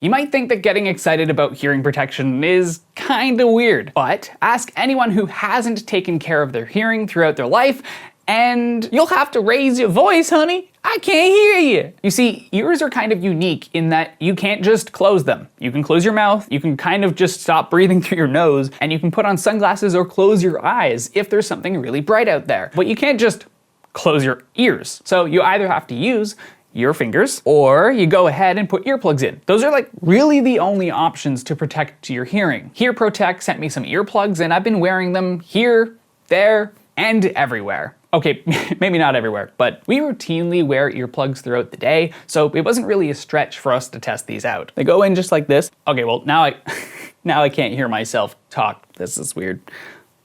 You might think that getting excited about hearing protection is kinda weird, but ask anyone who hasn't taken care of their hearing throughout their life and you'll have to raise your voice, honey. I can't hear you. You see, ears are kind of unique in that you can't just close them. You can close your mouth, you can kind of just stop breathing through your nose, and you can put on sunglasses or close your eyes if there's something really bright out there. But you can't just close your ears. So you either have to use your fingers, or you go ahead and put earplugs in. Those are like really the only options to protect your hearing. HEARPROTEK sent me some earplugs and I've been wearing them here, there, and everywhere. Okay, maybe not everywhere, but we routinely wear earplugs throughout the day, so it wasn't really a stretch for us to test these out. They go in just like this. Okay, well now I can't hear myself talk. This is weird.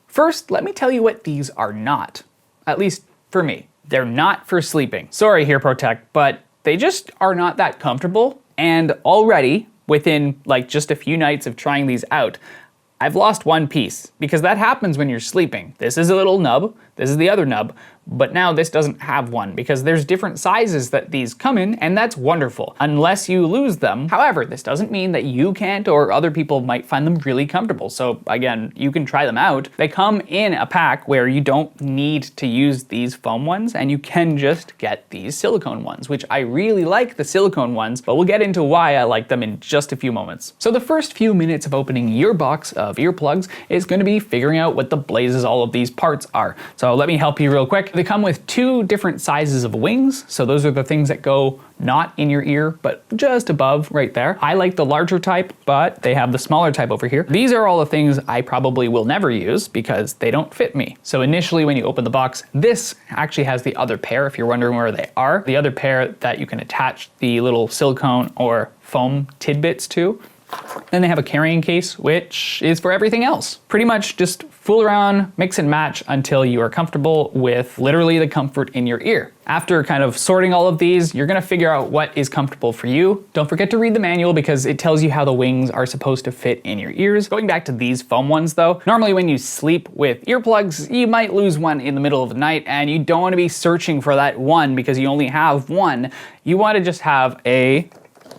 First, let me tell you what these are not. At least for me. They're not for sleeping. Sorry, HEARPROTEK, but they just are not that comfortable, and already, within like just a few nights of trying these out, I've lost one piece, because that happens when you're sleeping. This is a little nub, this is the other nub, but now this doesn't have one because there's different sizes that these come in, and that's wonderful, unless you lose them. However, this doesn't mean that you can't or other people might find them really comfortable. So again, you can try them out. They come in a pack where you don't need to use these foam ones, and you can just get these silicone ones, which I really like the silicone ones, but we'll get into why I like them in just a few moments. So the first few minutes of opening your box of earplugs is going to be figuring out what the blazes all of these parts are. So let me help you real quick. They come with two different sizes of wings. So those are the things that go not in your ear, but just above right there. I like the larger type, but they have the smaller type over here. These are all the things I probably will never use because they don't fit me. So initially when you open the box, this actually has the other pair if you're wondering where they are. The other pair that you can attach the little silicone or foam tidbits to. Then they have a carrying case, which is for everything else. Pretty much just fool around, mix and match until you are comfortable with literally the comfort in your ear. After kind of sorting all of these, you're gonna figure out what is comfortable for you. Don't forget to read the manual because it tells you how the wings are supposed to fit in your ears. Going back to these foam ones though, normally when you sleep with earplugs, you might lose one in the middle of the night and you don't wanna be searching for that one because you only have one. You wanna just have a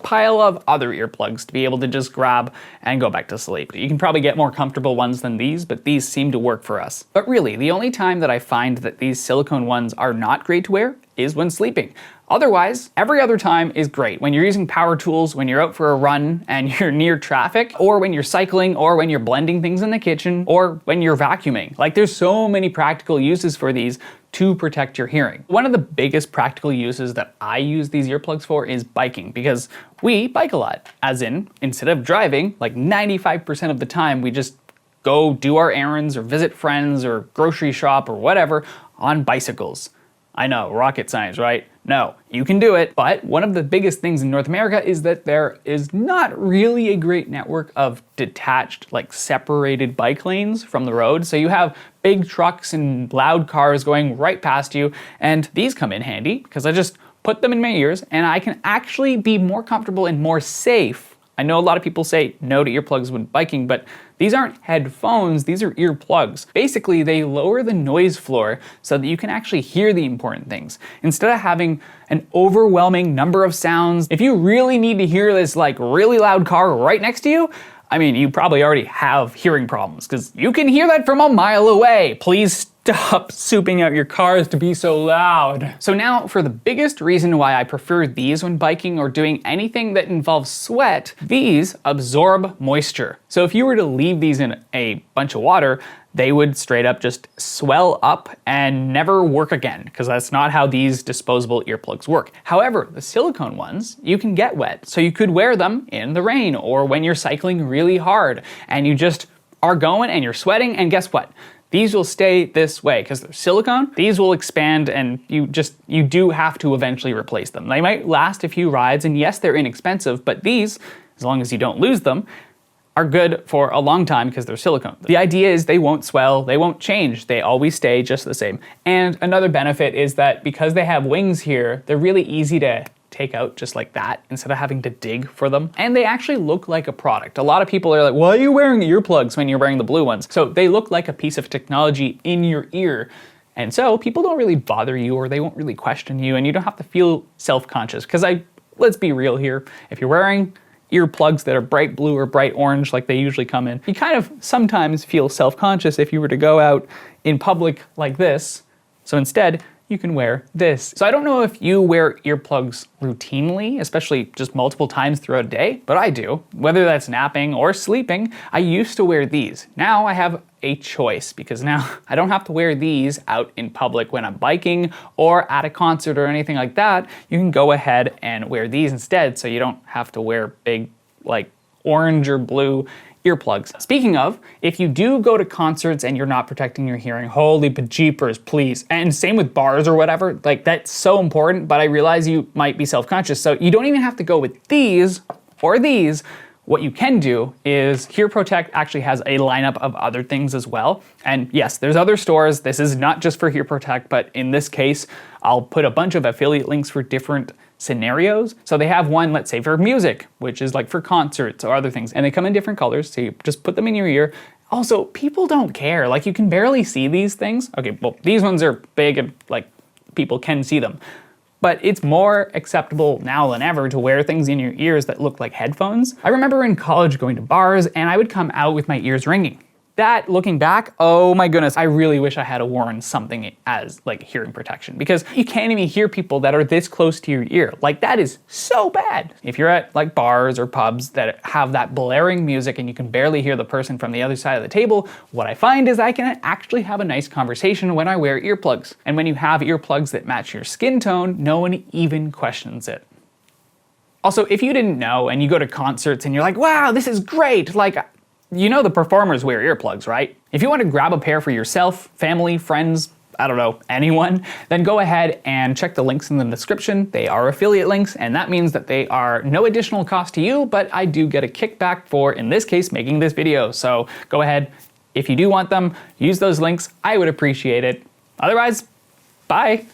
pile of other earplugs to be able to just grab and go back to sleep. You can probably get more comfortable ones than these, but these seem to work for us. But really, the only time that I find that these silicone ones are not great to wear is when sleeping. Otherwise, every other time is great. When you're using power tools, when you're out for a run and you're near traffic, or when you're cycling, or when you're blending things in the kitchen, or when you're vacuuming. Like there's so many practical uses for these to protect your hearing. One of the biggest practical uses that I use these earplugs for is biking, because we bike a lot. As in, instead of driving, like 95% of the time we just go do our errands or visit friends or grocery shop or whatever on bicycles. I know, rocket science, right? No, you can do it. But one of the biggest things in North America is that there is not really a great network of detached, like separated bike lanes from the road. So you have big trucks and loud cars going right past you. And these come in handy because I just put them in my ears and I can actually be more comfortable and more safe. I know a lot of people say no to earplugs when biking, but these aren't headphones, these are earplugs. Basically, they lower the noise floor so that you can actually hear the important things. Instead of having an overwhelming number of sounds, if you really need to hear this like really loud car right next to you, I mean, you probably already have hearing problems because you can hear that from a mile away. Please stop souping out your cars to be so loud. So now for the biggest reason why I prefer these when biking or doing anything that involves sweat, these absorb moisture. So if you were to leave these in a bunch of water, they would straight up just swell up and never work again, because that's not how these disposable earplugs work. However, the silicone ones, you can get wet, so you could wear them in the rain or when you're cycling really hard and you just are going and you're sweating, and guess what? These will stay this way because they're silicone. These will expand and you do have to eventually replace them. They might last a few rides, and yes, they're inexpensive, but these, as long as you don't lose them, are good for a long time because they're silicone. The idea is they won't swell, they won't change, they always stay just the same. And another benefit is that because they have wings here, they're really easy to take out just like that instead of having to dig for them. And they actually look like a product. A lot of people are like, why are you wearing earplugs when you're wearing the blue ones? So they look like a piece of technology in your ear. And so people don't really bother you, or they won't really question you, and you don't have to feel self-conscious. Because let's be real here, if you're wearing earplugs that are bright blue or bright orange like they usually come in, you kind of sometimes feel self-conscious if you were to go out in public like this. So instead, you can wear this. So I don't know if you wear earplugs routinely, especially just multiple times throughout a day, but I do. Whether that's napping or sleeping, I used to wear these. Now I have a choice because now I don't have to wear these out in public when I'm biking or at a concert or anything like that. You can go ahead and wear these instead so you don't have to wear big like orange or blue earplugs. Speaking of, if you do go to concerts and you're not protecting your hearing, holy bejeepers, please. And same with bars or whatever, like that's so important, but I realize you might be self-conscious, so you don't even have to go with these or these. What you can do is HearProtek actually has a lineup of other things as well. And yes, there's other stores. This is not just for HearProtek, but in this case, I'll put a bunch of affiliate links for different scenarios. So they have one, let's say for music, which is like for concerts or other things, and they come in different colors, so you just put them in your ear. Also, people don't care. Like you can barely see these things. Okay, well, these ones are big and like people can see them. But it's more acceptable now than ever to wear things in your ears that look like headphones. I remember in college going to bars and I would come out with my ears ringing. That, looking back, oh my goodness, I really wish I had worn something as like hearing protection, because you can't even hear people that are this close to your ear. Like that is so bad. If you're at like bars or pubs that have that blaring music and you can barely hear the person from the other side of the table, what I find is I can actually have a nice conversation when I wear earplugs. And when you have earplugs that match your skin tone, no one even questions it. Also, if you didn't know and you go to concerts and you're like, wow, this is great, like, you know the performers wear earplugs, right? If you want to grab a pair for yourself, family, friends, I don't know, anyone, then go ahead and check the links in the description. They are affiliate links, and that means that they are no additional cost to you, but I do get a kickback for, in this case, making this video. So go ahead, if you do want them, use those links. I would appreciate it. Otherwise, bye.